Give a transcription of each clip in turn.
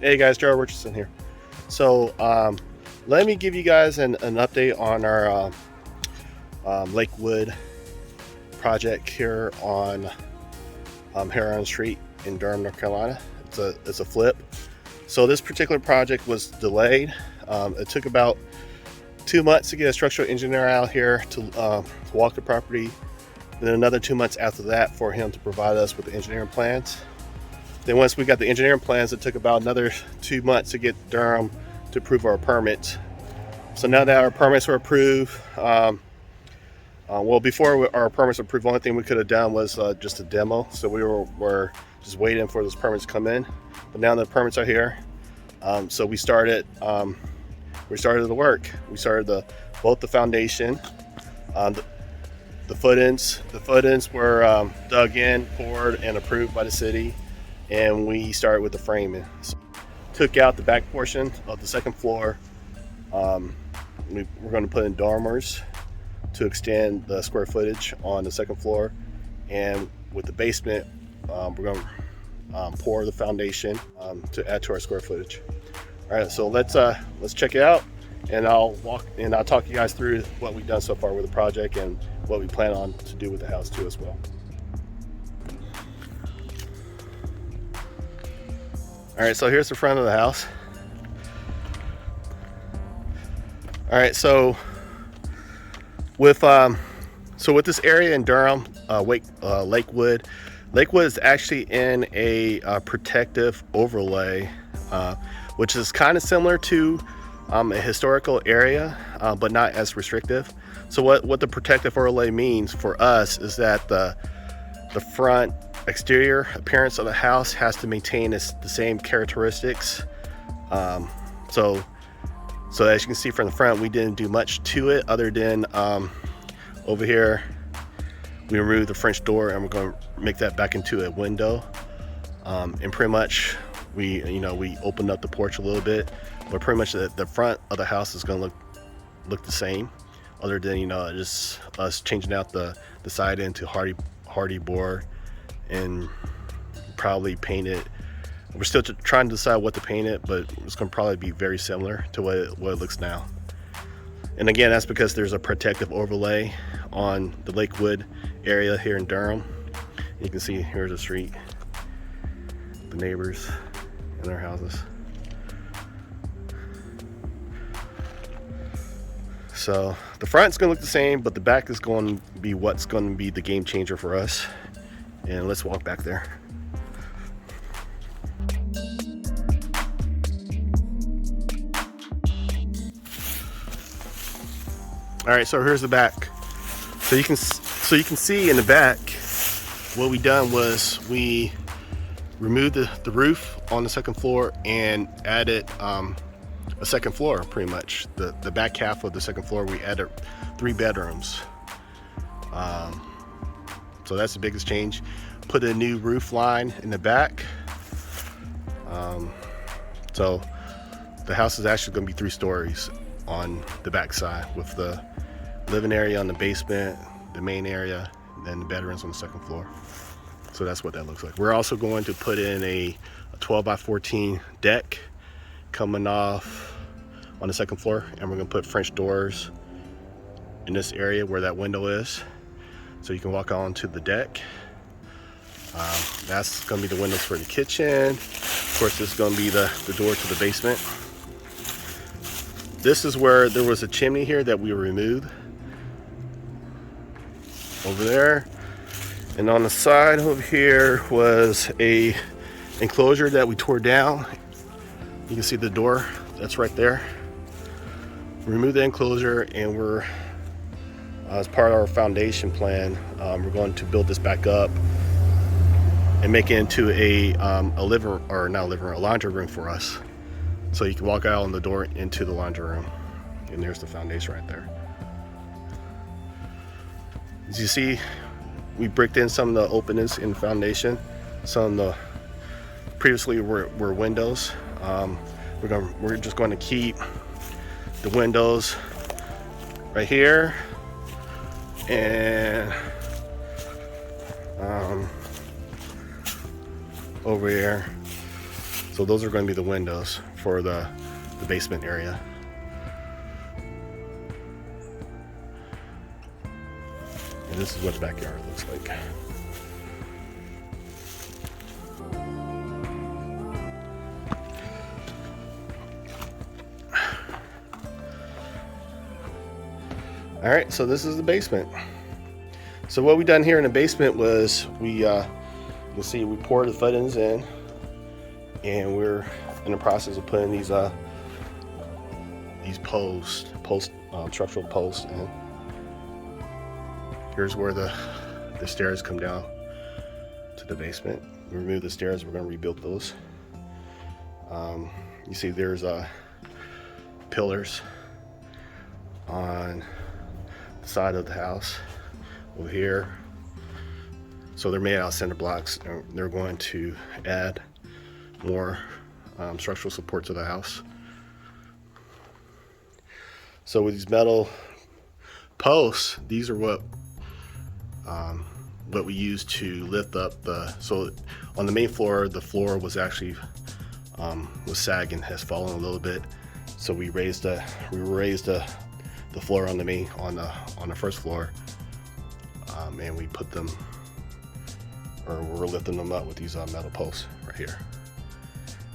Hey guys, Gerald Richardson here. So let me give you guys an update on our Lakewood project here on Heron Street in Durham, North Carolina. It's a flip. So this particular project was delayed. It took about 2 months to get a structural engineer out here to walk the property, and then another 2 months after that for him to provide us with the engineering plans. Then once we got the engineering plans, it took about another 2 months to get Durham to approve our permits. So now that our permits were approved, well, before our permits were approved, the only thing we could have done was just a demo. So we were just waiting for those permits to come in. But now the permits are here, so we started the work. We started both the foundation, the footings were dug in, poured, and approved by the city. And we started with the framing. So took out the back portion of the second floor. We're going to put in dormers to extend the square footage on the second floor, and with the basement, we're going to pour the foundation to add to our square footage. All right, so let's check it out, and I'll talk you guys through what we've done so far with the project and what we plan on to do with the house too as well. All right, so here's the front of the house. All right, so with this area in Durham, Lakewood is actually in a protective overlay, which is kind of similar to a historical area, but not as restrictive. So what the protective overlay means for us is that the front exterior appearance of the house has to maintain the same characteristics. So as you can see from the front, we didn't do much to it other than over here we removed the French door, and we're going to make that back into a window. And pretty much we opened up the porch a little bit, but pretty much the front of the house is going to look the same, other than just us changing out the side end to hardy board, and probably paint it. We're still trying to decide what to paint it, but it's going to probably be very similar to what it looks now. And again, that's because there's a protective overlay on the Lakewood area here in Durham. You can see here's the street, the neighbors and their houses. So the front's going to look the same, but the back is going to be what's going to be the game changer for us. And let's walk back there. All right, so here's the back. So you can see in the back, what we done was we removed the roof on the second floor and added a second floor. Pretty much the back half of the second floor, we added 3 bedrooms. So that's the biggest change. Put a new roof line in the back. So the house is actually going to be 3 stories on the back side, with the living area on the basement, the main area, and then the bedrooms on the second floor. So that's what that looks like. We're also going to put in a 12 by 14 deck coming off on the second floor, and we're going to put French doors in this area where that window is, so you can walk onto the deck. That's going to be the windows for the kitchen. Of course, this is going to be the door to the basement. This is where there was a chimney here that we removed over there, and on the side over here was a enclosure that we tore down. You can see the door that's right there. Remove the enclosure, and we're as part of our foundation plan, we're going to build this back up and make it into a laundry room for us. So you can walk out on the door into the laundry room, and there's the foundation right there. As you see, we bricked in some of the openings in the foundation. Some of the previously were windows. We're just going to keep the windows right here, and over here. So So those are going to be the windows for the basement area. And this is what the backyard looks like. All right, so this is the basement. So what we done here in the basement was you can see we poured the footings in, and we're in the process of putting these structural posts in. Here's where the stairs come down to the basement. We removed the stairs. We're going to rebuild those. You see there's pillars on the side of the house over here. So they're made out of cinder blocks. They're going to add more structural support to the house. So with these metal posts, these are what we use to lift up so on the main floor, the floor was actually was sagging, has fallen a little bit. So we raised the floor on the first floor, and we put them, or we're lifting them up with these metal posts right here.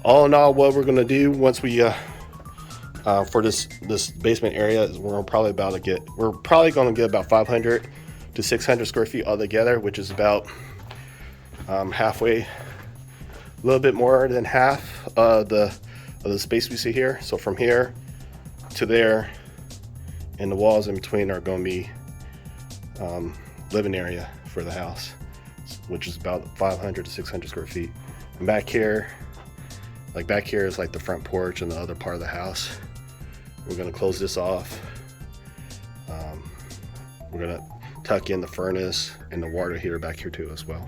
All in all, what we're going to do once we for this basement area is we're probably going to get about 500 to 600 square feet altogether, which is about halfway, a little bit more than half of the space we see here. So from here to there, and the walls in between are going to be living area for the house, which is about 500 to 600 square feet. And back here is like the front porch and the other part of the house. We're going to close this off. We're going to tuck in the furnace and the water heater back here too as well.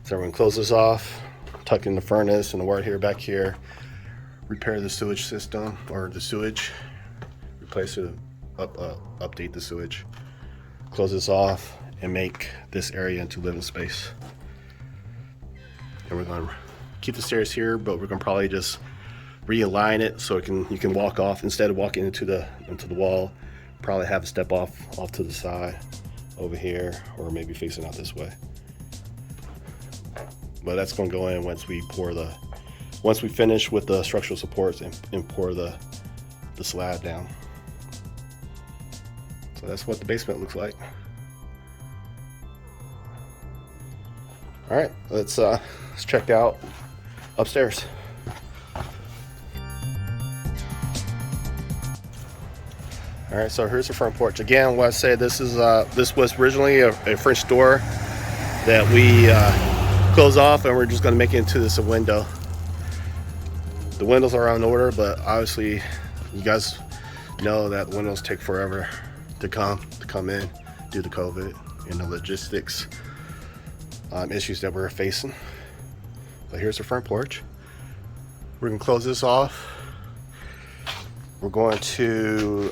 So we're going to close this off, tuck in the furnace and the water heater back here, repair the sewage system, or the sewage, replace it, update the sewage, close this off, and make this area into living space. And we're going to keep the stairs here, but we're going to probably just realign it so you can walk off instead of walking into the wall. Probably have a step off to the side over here, or maybe facing out this way. But that's going to go in once we finish with the structural supports and pour the slab down. So that's what the basement looks like. All right, let's check out upstairs. All right, so here's the front porch. Again, what I say, this was originally a French door that we closed off, and we're just going to make it into this window. The windows are on order, but obviously you guys know that windows take forever to come in due to COVID and the logistics issues that we're facing. But here's the front porch. We're going to close this off. We're going to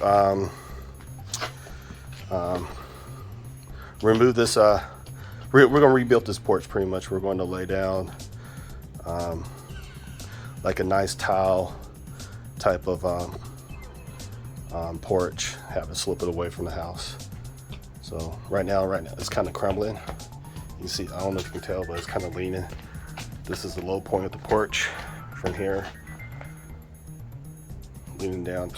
remove this. We're going to rebuild this porch pretty much. We're going to lay down like a nice tile type of porch, have it slip it away from the house. So right now it's kind of crumbling. You see, I don't know if you can tell, but it's kind of leaning. This is the low point of the porch from here, leaning down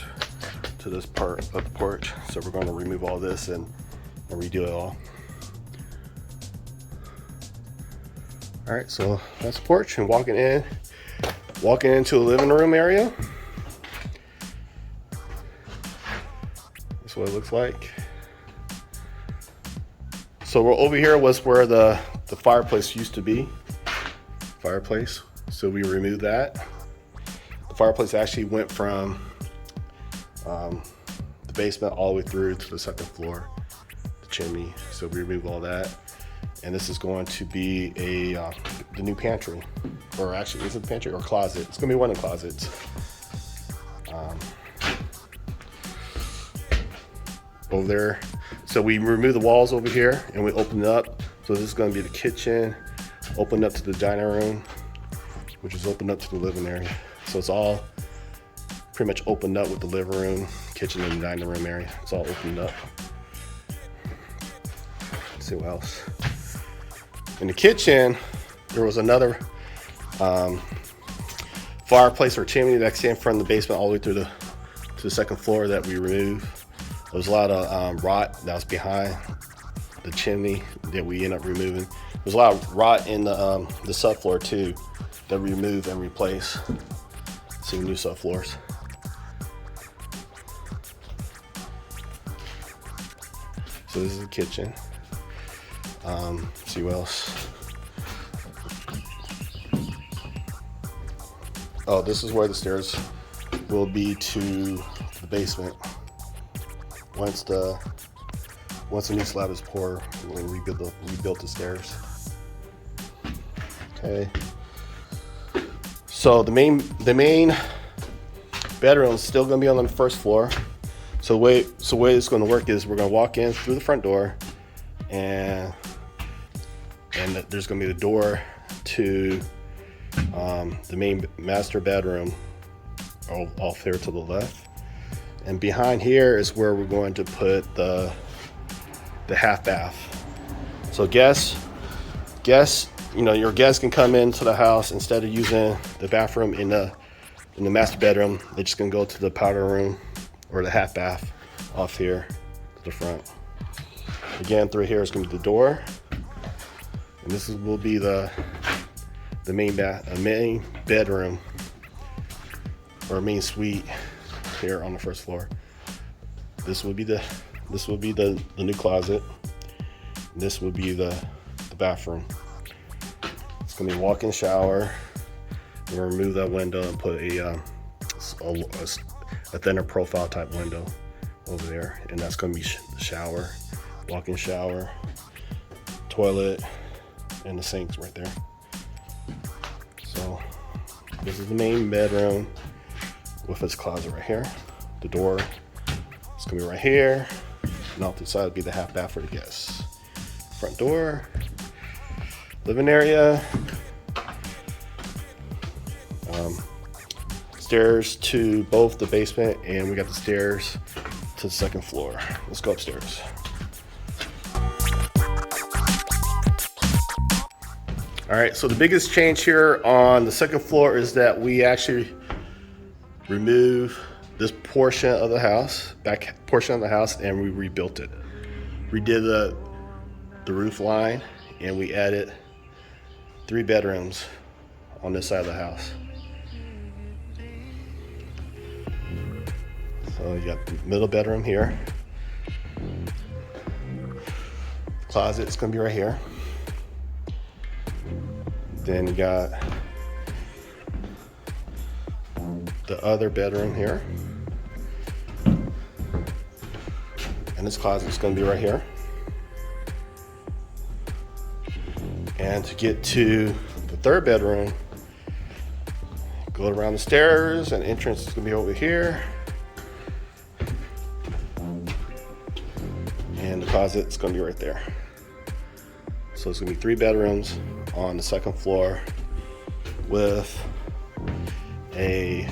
to this part of the porch. So we're going to remove all this and redo it all. All right, so that's the porch, and walking into the living room area. That's what it looks like. So we're over here was where the fireplace used to be. So we removed that. The fireplace actually went from the basement all the way through to the second floor, the chimney. So we removed all that. And this is going to be the new pantry, or actually, is it the pantry or closet? It's going to be one of the closets. Over there. So we remove the walls over here and we open it up. So this is going to be the kitchen. open up to the dining room, which is open up to the living area. So it's all pretty much opened up with the living room, kitchen, and dining room area. It's all opened up. Let's see what else. In the kitchen, there was another fireplace or chimney that came from the basement all the way through to the second floor that we removed. There was a lot of rot that was behind the chimney that we ended up removing. There's a lot of rot in the subfloor too that we removed and replaced. Some new subfloors. So this is the kitchen. See what else. Oh, this is where the stairs will be to the basement. Once the new slab is poured, we'll rebuild the stairs. Okay. So the main bedroom is still going to be on the first floor. So the way it's going to work is we're going to walk in through the front door, and there's going to be the door to the main master bedroom off here to the left. And behind here is where we're going to put the half bath. So guests, your guests can come into the house instead of using the bathroom in the master bedroom. They're just gonna go to the powder room or the half bath off here to the front. Again, through here is gonna be the door, and this will be the main bedroom or main suite here on the first floor. This will be the new closet. This will be the bathroom. It's gonna be a walk-in shower. We're gonna remove that window and put a thinner profile type window over there, and that's gonna be the shower, walk-in shower, toilet, and the sinks right there. So this is the main bedroom with its closet right here. The door is gonna be right here, and off to the side will be the half bath for the guests. Front door, living area, stairs to both the basement, and we got the stairs to the second floor. Let's go upstairs. All right, so the biggest change here on the second floor is that we actually remove this portion of the house, back portion of the house, and we rebuilt it. We did the roof line, and we added 3 bedrooms on this side of the house. So you got the middle bedroom here. Closet is gonna be right here. Then you got the other bedroom here. And this closet is gonna be right here. And to get to the third bedroom, go around the stairs, and entrance is gonna be over here. And the closet is gonna be right there. So it's gonna be 3 bedrooms on the second floor with a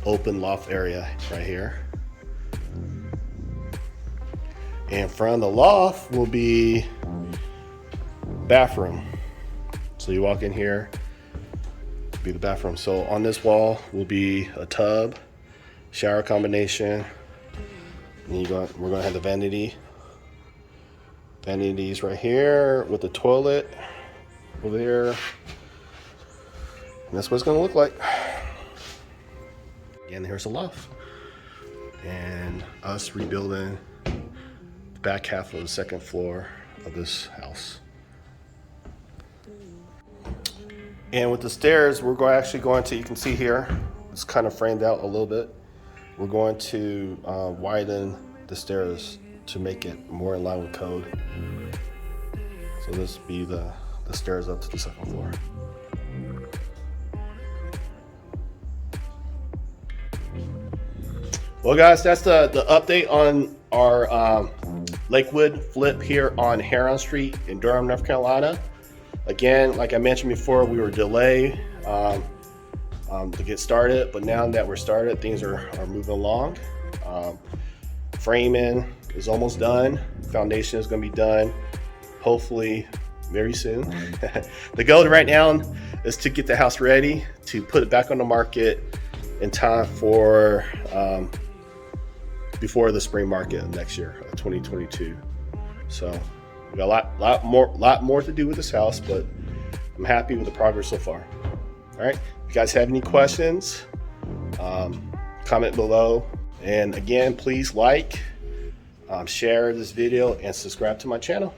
open loft area right here. And from the loft will be bathroom. So you walk in here, be the bathroom. So on this wall will be a tub, shower combination, and we're gonna have the vanities right here with the toilet over there. And that's what it's gonna look like. And here's the loft. And us rebuilding the back half of the second floor of this house. And with the stairs, we're actually going to, you can see here, it's kind of framed out a little bit. We're going to widen the stairs to make it more in line with code. So this will be the stairs up to the second floor. Well guys, that's the update on our Lakewood flip here on Heron Street in Durham, North Carolina. Again, like I mentioned before, we were delayed to get started, but now that we're started, things are moving along. Framing is almost done. Foundation is going to be done hopefully very soon. The goal right now is to get the house ready to put it back on the market in time for before the spring market of next year, 2022. So we got a lot more to do with this house, but I'm happy with the progress so far. All right, if you guys have any questions, comment below. And again, please like, share this video, and subscribe to my channel.